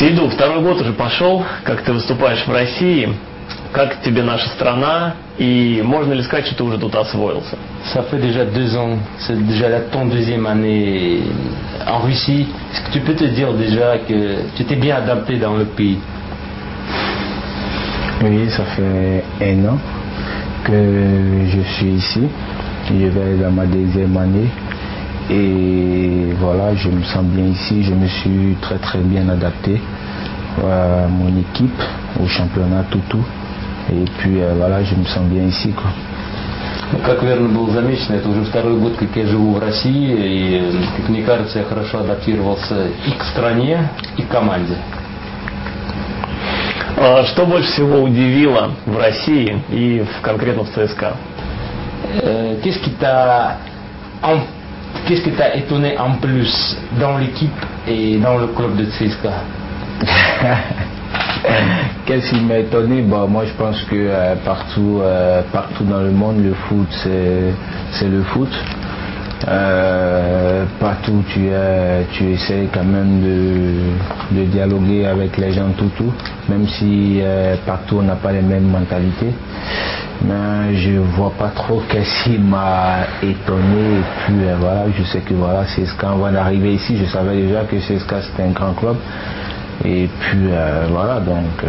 Сейду, второй год уже пошел, как ты выступаешь в России. Как тебе наша страна и можно ли сказать, что ты уже тут освоился? Ça fait déjà 2 ans, c'est déjà ton deuxième année en Russie. Est-ce que tu peux te dire déjà que tu t'es bien adapté dans le pays? Oui, ça fait 1 an que je suis ici. Je vais dans ma 2e année. Et voilà, je me sens bien ici. Je me suis très bien adapté à mon équipe, au championnat Tutu. Et puis voilà, je me sens bien ici, quoi. Как верно было замечено, это уже 2-й год, как я живу в России, и, как мне кажется, я хорошо адаптировался и к стране, и к команде. Что больше всего удивило в России и конкретно в ЦСКА? Qu'est-ce qui t'a étonné en plus dans l'équipe et dans le club de CSKA? Qu'est-ce qui m'a étonné? Bon, moi je pense que partout dans le monde, le foot c'est le foot. Partout tu essaies quand même de dialoguer avec les gens tout, même si partout on n'a pas les mêmes mentalités. Mais je vois pas trop qu'est-ce qui m'a étonné. Et puis voilà, je sais que voilà, CSKA, avant d'arriver ici, je savais déjà que CSKA c'était un grand club. И puis voilà, donc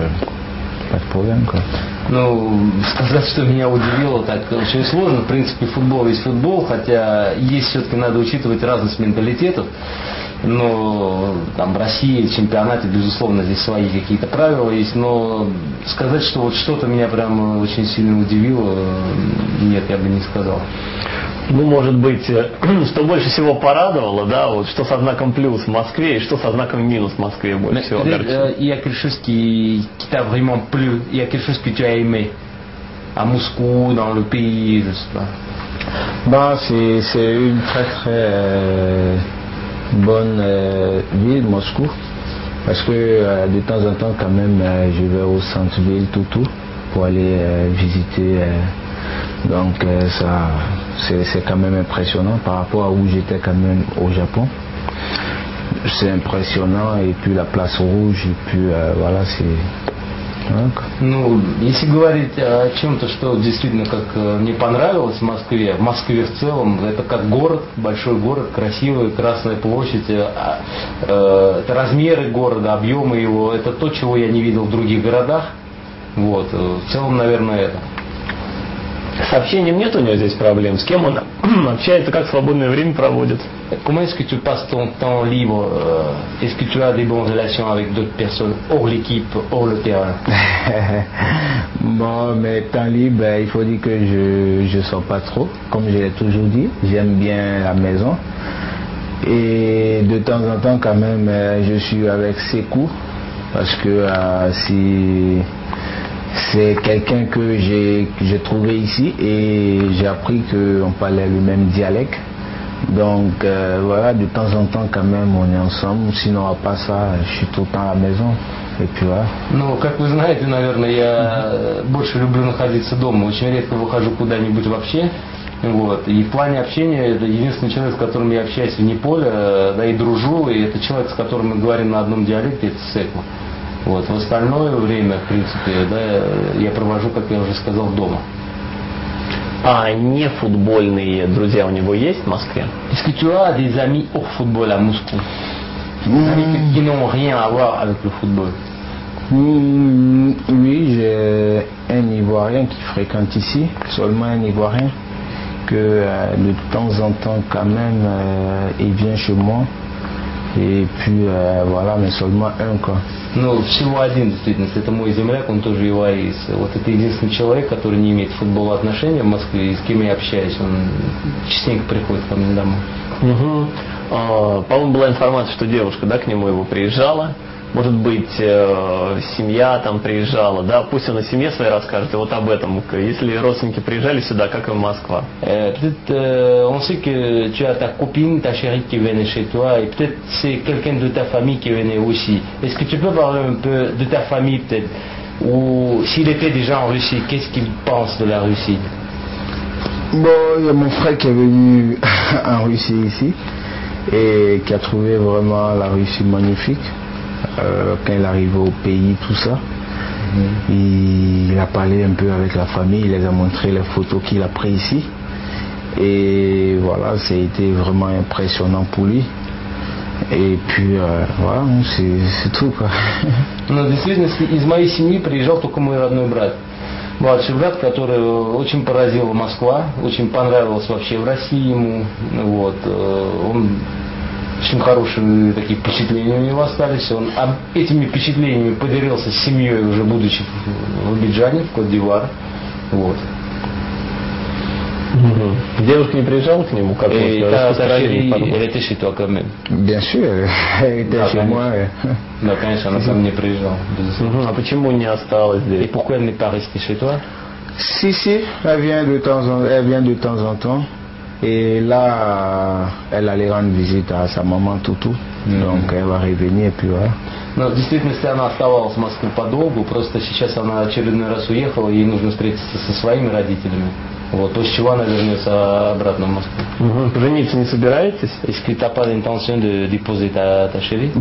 pas de problème, quoi. Ну, сказать, что меня удивило, так очень сложно. В принципе, футбол есть футбол, хотя есть все-таки надо учитывать разность менталитетов. Но там в России, в чемпионате, безусловно, здесь свои какие-то правила есть. Но сказать, что вот что-то меня прям очень сильно удивило, нет, я бы не сказал. Ну, может быть, что больше всего порадовало, да, вот что со знаком плюс в Москве и что со знаком минус в Москве больше всего огорчило? Il y a quelque chose qui t'a vraiment plu, il y a quelque chose que tu as aimé à Moscou, dans le pays, je sais pas. Bah, c'est une très bonne ville, Moscou, parce que de temps en temps quand même je vais au centre-ville Tutu pour aller visiter. Donc ça, c'est quand même impressionnant par rapport à où j'étais quand même au Japon. C'est impressionnant, et puis la place rouge, et puis voilà, c'est... Ну, если говорить о чем-то, что действительно как мне понравилось в Москве в целом, это как город, большой город, красивый, Красная площадь, это размеры города, объемы его, это то, чего я не видел в других городах. Вот, в целом, наверное, это. С общением нет у него здесь проблем? С кем он общается, как свободное время проводит? Comment est-ce que tu passes ton temps libre? Est-ce que tu as des bonnes relations avec d'autres personnes hors l'équipe, hors le terrain? Bon, mais temps libre, il faut dire que je sors pas trop, comme je l'ai toujours dit. J'aime bien la maison. Et de temps en temps, quand même, je suis avec Sekou, parce que c'est quelqu'un que j'ai trouvé ici, et j'ai appris qu'on parlait le même dialecte. Donc voilà, de temps en temps quand même on est ensemble, sinon à part ça, je suis tout le temps à la maison. Et puis voilà. Ну, как вы знаете, наверное, я больше люблю находиться дома, очень редко выхожу куда-нибудь вообще. Вот. И в плане общения это единственный человек, с которым я общаюсь вне поля, да, и дружу, и это человек, с которым мы говорим на одном диалекте, это Секу. Вот. В остальное время, в принципе, да, я провожу, как я уже сказал, дома. А не футбольные друзья у него есть в Москве? Est-ce que tu as des amis hors football à Moscou? Amis qui n'ont rien à voir avec le football? Oui, j'ai un Ivoirien qui fréquente ici, seulement un Ivoirien, que de temps en temps quand même il vient chez moi. Et puis voilà, mais seulement un, quoi. Ну, всего один, действительно, это мой земляк, он тоже еваист. Вот это единственный человек, который не имеет к футболу отношения в Москве, и с кем я общаюсь, он частенько приходит ко мне домой. Угу. По-моему, была информация, что девушка, да, к нему его приезжала. Может быть, семья там приезжала, да, пусть он о семье своей расскажет, и вот об этом. Если родственники приезжали сюда, как и в Москва? Peut-être, on sait que tu as ta copine, ta chérie qui venait chez toi, et peut-être c'est quelqu'un de ta famille qui venait aussi. Est-ce que tu peux parler un peu de ta famille, peut-être, ou s'il était déjà en Russie, qu'est-ce qu'il pense de la Russie? Bon, il y a mon frère qui est venu en Russie ici, et qui a trouvé vraiment la Russie magnifique. quand il est arrivé au pays, tout ça. Il a parlé un peu avec la famille, il les a montré les photos qu'il a prises ici. Et voilà, ça a été vraiment impressionnant pour lui. И puis, voilà, c'est tout, quoi. Но в действительности из моей семьи приезжал только мой родной брат. Младший брат, который очень поразила Москва, очень понравилось вообще в России ему. Вот. Он очень хорошие такие впечатления у него остались. Он этими впечатлениями поделился с семьей, уже будучи в Абиджане, в Кот-д'Ивуар. Вот. Девушка не приезжала к нему, как elle était chez toi quand même. Bien sûr, elle était chez moi. Да, конечно, она ко мне приезжала. А почему не осталась здесь? Et pourquoi elle n'est pas restée chez toi? Si, elle vient de temps en temps. Et là, elle allait rendre visite à sa maman Toutou. Donc elle va revenir et puis voilà. Но в действительности она оставалась в Москве подолгу, просто сейчас она очередной раз уехала, ей нужно встретиться со своими родителями. Вот, после чего она вернется обратно в Москву. Жениться не собираетесь? Est-ce que tu n'as pas l'intention de déposer ta chérie?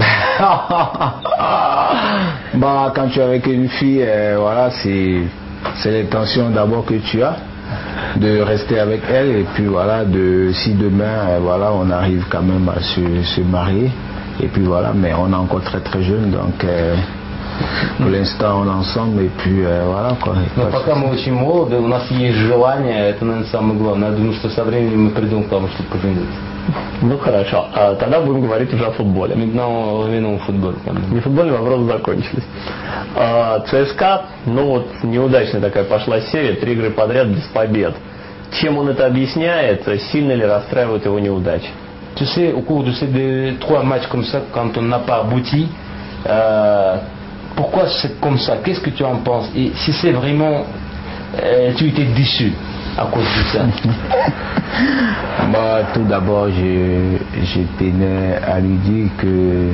Bah, quand tu es avec une fille, voilà, c'est l'intention d'abord que tu as de rester avec elle et puis voilà, si demain, voilà, on arrive quand même à se marier et puis voilà, mais on est encore très très jeune donc pour l'instant on est ensemble et puis voilà quoi. Но пока мы очень молоды, у нас есть желание, это, наверное, самое главное. Я думаю, что со временем мы придем к тому, чтобы пожениться. Ну хорошо, а тогда будем говорить уже о футболе. Maintenant, футбол. Не футбольные вопросы закончились. ЦСКА, ну вот неудачная такая пошла серия, 3 игры подряд без побед. Чем он это объясняет? Сильно ли расстраивают его неудачи? Tu sais, au cours de ces 3 matchs comme ça, quand on n'a pas abouti, pourquoi c'est comme ça? Qu'est-ce que tu en penses? Et si c'est vraiment, tu étais déçu à cause de ça? Bah, tout d'abord, je tenais à lui dire que,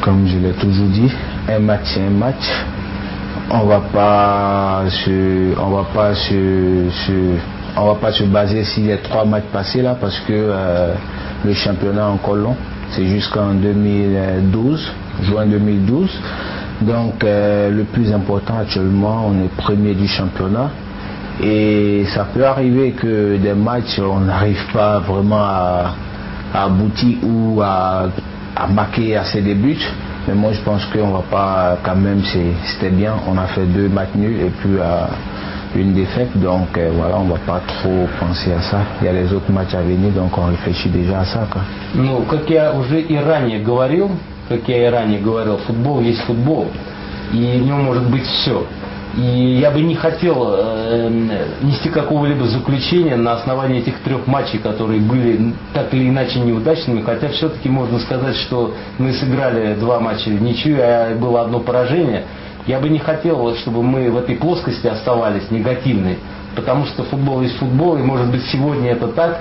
comme je l'ai toujours dit, un match c'est un match. On va pas se baser sur les 3 matchs passés là parce que le championnat est encore long. C'est jusqu'en 2012, juin 2012. Donc le plus important actuellement, on est premier du championnat. Et ça peut arriver que des matchs, on n'arrive pas vraiment à aboutir ou à marquer assez de buts. Mais moi je pense qu'on va pas, quand même c'était bien, on a fait 2 matchs nuls et puis une défaite, donc voilà, on va pas trop penser à ça. Il y a les autres matchs à venir, donc on réfléchit déjà à ça, quoi. Ну, как я уже и ранее говорил, футбол есть футбол, и в нем может быть все. И я бы не хотел нести какого-либо заключения на основании этих 3 матчей, которые были так или иначе неудачными, хотя все-таки можно сказать, что мы сыграли 2 матча в ничью, а было 1 поражение. Я бы не хотел, чтобы мы в этой плоскости оставались негативной, потому что футбол есть футбол, и может быть сегодня это так,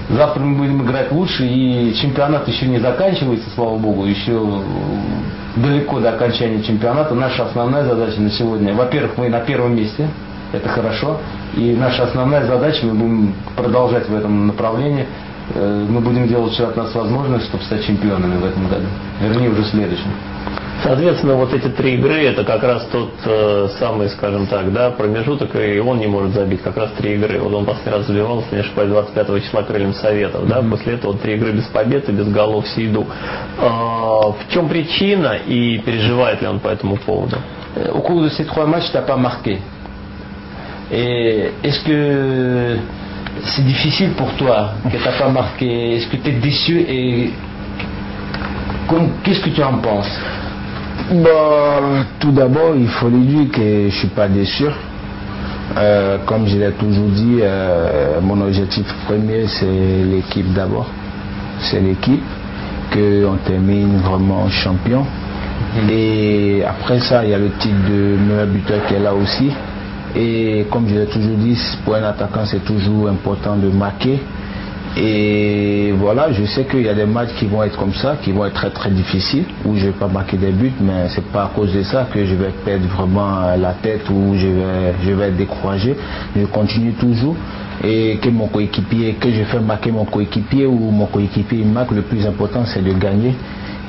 завтра мы будем играть лучше, и чемпионат еще не заканчивается, слава богу, еще далеко до окончания чемпионата. Наша основная задача на сегодня, во-первых, мы на 1-м месте, это хорошо, и наша основная задача, мы будем продолжать в этом направлении, мы будем делать все от нас возможное, чтобы стать чемпионами в этом году, вернее уже в следующем. Соответственно, вот эти 3 игры, это как раз тот самый, скажем так, да, промежуток, и он не может забить, как раз 3 игры. Вот он последний раз забивал, если не ошибаюсь, 25 числа крыльям Советов, да, после этого 3 игры без побед и без голов в Сейду. В чем причина и переживает ли он по этому поводу? Au cours de ces 3 matchs, tu n'as pas marqué. Et est-ce que c'est difficile pour toi que tu n'as pas marqué? Est-ce que tu es déçu et qu'est-ce que tu en penses? Bon, tout d'abord, il faut lui dire que je ne suis pas déçu. Comme je l'ai toujours dit, mon objectif premier, c'est l'équipe d'abord. C'est l'équipe, qu'on termine vraiment champion. Et après ça, il y a le titre de meilleur buteur qui est là aussi. Et comme je l'ai toujours dit, pour un attaquant, c'est toujours important de marquer. Et voilà, je sais qu'il y a des matchs qui vont être comme ça, qui vont être très très difficiles, où je ne vais pas marquer des buts, mais c'est pas à cause de ça que je vais perdre vraiment la tête ou je vais être découragé. Je continue toujours et que mon coéquipier, que je fais marquer mon coéquipier ou mon coéquipier il marque, le plus important c'est de gagner.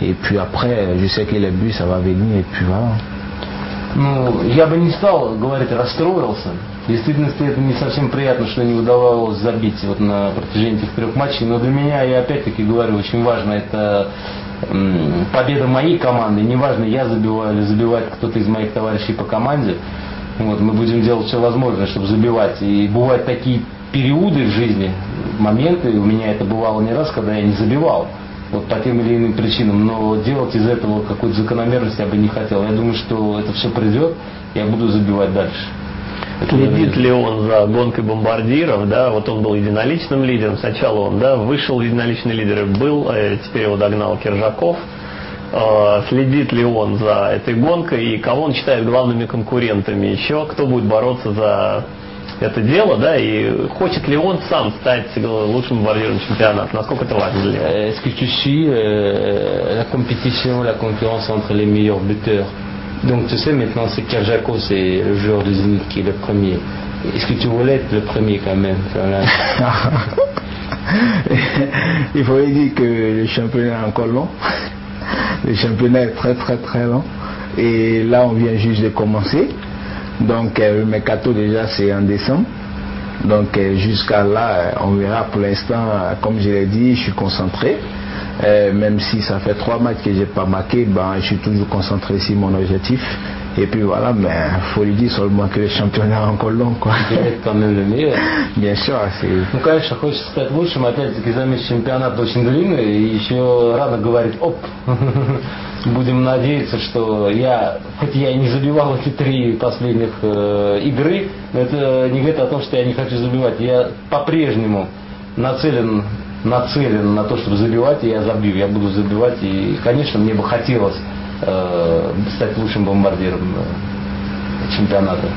Et puis après, je sais que les buts, ça va venir, et puis voilà. Ну, я бы не стал говорить расстроился. В действительности это не совсем приятно, что не удавалось забить вот на протяжении этих 3 матчей. Но для меня, я опять-таки говорю, очень важно это победа моей команды. Неважно, я забиваю или забивает кто-то из моих товарищей по команде. Вот, мы будем делать все возможное, чтобы забивать. И бывают такие периоды в жизни, моменты, у меня это бывало не раз, когда я не забивал. Вот по тем или иным причинам, но делать из этого какую-то закономерность я бы не хотел. Я думаю, что это все придет, я буду забивать дальше. Следит ли он за гонкой бомбардиров, да, вот он был единоличным лидером, сначала он, да, вышел в единоличный лидер, был, теперь его догнал Киржаков. Следит ли он за этой гонкой и кого он считает главными конкурентами еще, кто будет бороться за это дело, да, и хочет ли он сам стать лучшим бомбардиром чемпионата, насколько это важно для него? Est-ce que tu suis la compétition, la concurrence entre les meilleurs buteurs? Donc tu sais maintenant c'est Kyrgiakov, c'est le joueur du Zénith qui est le premier. Est-ce que tu voulais être le premier quand même? Il faut dire que le championnat est encore long. Le championnat est très très très long. Et là on vient juste de commencer. Donc le mercato déjà c'est en décembre. Donc jusqu'à là on verra. Pour l'instant, comme je l'ai dit, je suis concentré. Même si ça fait 3 matchs que j'ai pas marqué, ben, je suis toujours concentré sur mon objectif. Et puis voilà, mais faut lui dire seulement que le championnat est encore long, quoi. Это quand même le meilleur. Bien sûr, c'est... Ну, конечно, хочется стать лучшим, опять-таки, заметь, чемпионат очень длинный, и еще рано говорить, оп, будем надеяться, что я, хоть я и не забивал эти 3 последних игры, но это не говорит о том, что я не хочу забивать. Я по-прежнему нацелен на то, чтобы забивать, и я забью, я буду забивать, и, конечно, мне бы хотелось стать лучшим бомбардиром чемпионата.